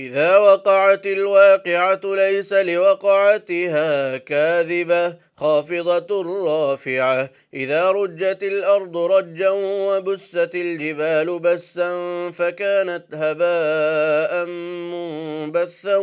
إذا وقعت الواقعة ليس لوقعتها كاذبة خافضة رافعة إذا رجت الأرض رجا وبست الجبال بسا فكانت هباء منبثا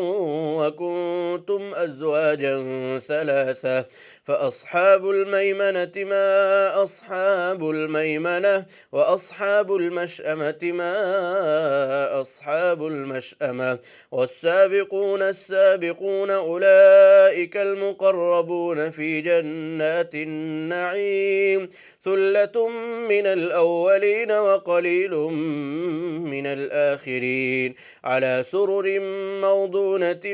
وكنتم أزواجا ثلاثة فأصحاب الميمنة ما أصحاب الميمنة وأصحاب المشأمة ما أصحاب المشأمة والسابقون السابقون أولئك المقربون في جنات النعيم ثلة من الأولين وقليل من الآخرين على سرر موضونة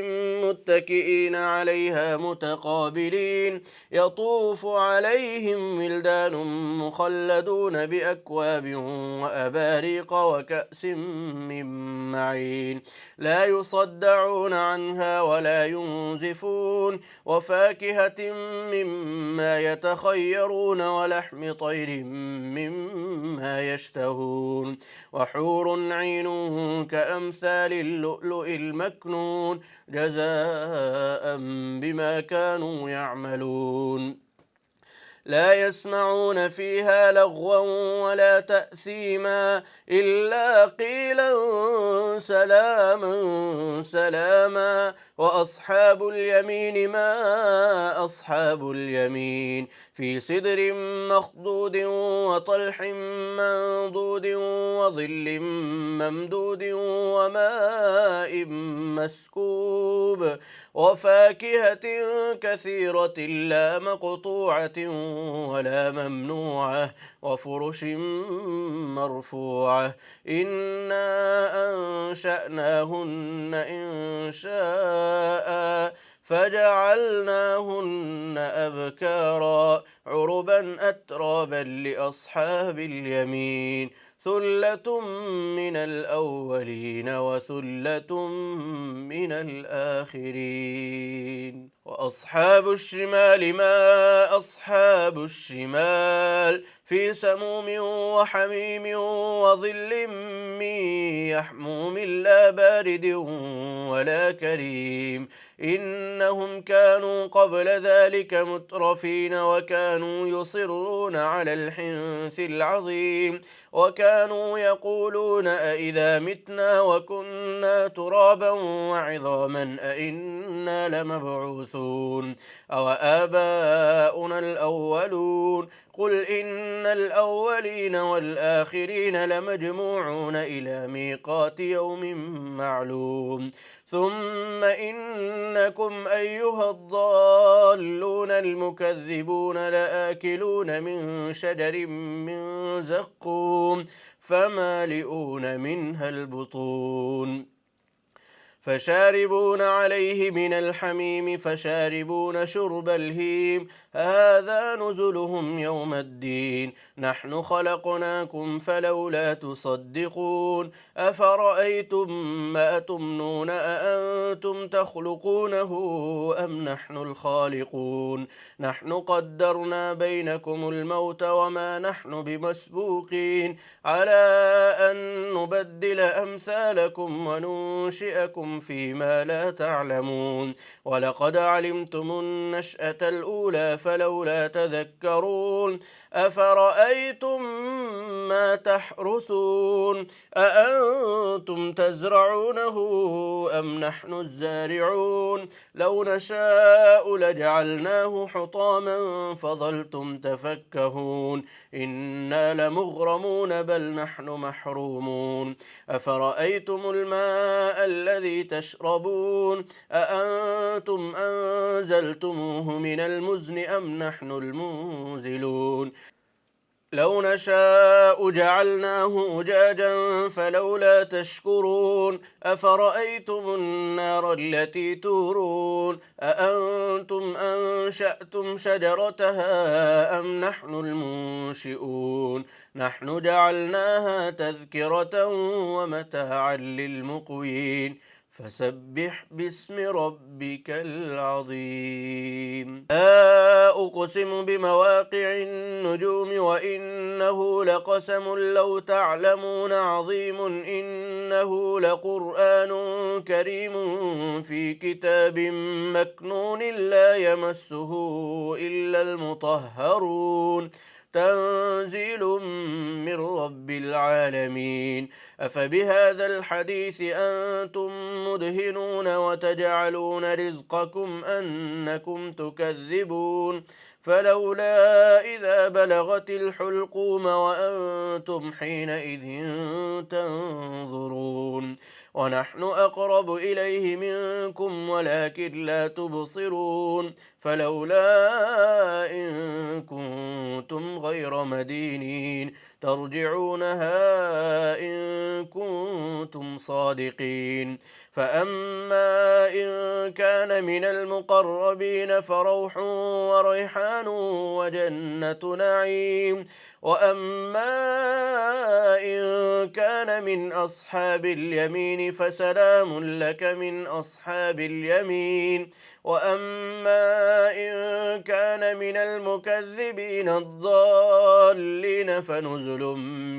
متكئين عليها متقابلين يطوف عليهم ولدان مخلدون بأكواب وأباريق وكأس من معين لا يصدعون عنها ولا ينزفون وفاكهة مما يتخيرون ولحم طير مما يشتهون وحور عين كأمثال اللؤلؤ المكنون جزاء بما كانوا يعملون لا يسمعون فيها لغوا ولا تأثيما إلا قيلا سلاما سلاما وأصحاب اليمين ما أصحاب اليمين في سدر مخضود وطلح منضود وظل ممدود وماء مسكوب وفاكهة كثيرة لا مقطوعة ولا ممنوعة وفرش مرفوعة إنا أنشأناهن إنشاء فجعلناهن أبكارا عربا أترابا لأصحاب اليمين ثلة من الأولين وثلة من الآخرين وأصحاب الشمال ما أصحاب الشمال في سموم وحميم وظل من يحموم لا بارد ولا كريم إنهم كانوا قبل ذلك مترفين وكانوا يصرون على الحنث العظيم وكانوا يقولون أئذا متنا وكنا ترابا وعظاما أئنا لمبعوثون أو آباؤنا الأولون قل إن الأولين والآخرين لمجموعون إلى ميقات يوم معلوم ثم إنكم أيها الضالون المكذبون لآكلون من شجر من زقوم فمالئون منها البطون فشاربون عليه من الحميم فشاربون شرب الهيم هذا نزلهم يوم الدين نحن خلقناكم فلولا تصدقون أفرأيتم ما تمنون أأنتم تخلقونه أم نحن الخالقون نحن قدرنا بينكم الموت وما نحن بمسبوقين على أن نبدل أمثالكم وننشئكم فيما لا تعلمون ولقد علمتم النشأة الأولى فلولا تذكرون أفرأيتم ما تحرثون أأنتم تزرعونه أم نحن الزارعون لو نشاء لجعلناه حطاما فظلتم تفكهون إنا لمغرمون بل نحن محرومون أفرأيتم الماء الذي تشربون أأنتم أنزلتموه من المزن أم نحن المنزلون لو نشاء جعلناه أجاجا فلولا تشكرون أفرأيتم النار التي تورون أأنتم أنشأتم شجرتها أم نحن المنشئون نحن جعلناها تذكرة ومتاعا للمقوين فسبح باسم ربك العظيم. لا أقسم بمواقع النجوم وإنه لقسم لو تعلمون عظيم. إنه لقرآن كريم في كتاب مكنون لا يمسه إلا المطهرون. تنزيل من رب العالمين. أفبهذا الحديث أنتم مدهنون وتجعلون رزقكم أنكم تكذبون. فلولا إذا بلغت الحلقوم وأنتم حينئذ تنظرون. ونحن أقرب إليه منكم ولكن لا تبصرون. فلولا إن كنتم غير مدينين ترجعونها إن كنتم صادقين. فأما إن كان من المقربين فروح وريحان وجنة نعيم. وأما إن كان من أصحاب اليمين فسلام لك من أصحاب اليمين. وأما إن كان من المكذبين الضالين فنزل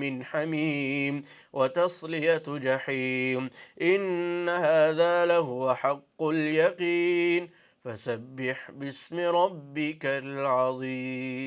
من حميم وتصلية جحيم. إن هذا لهو حق اليقين. فسبح باسم ربك العظيم.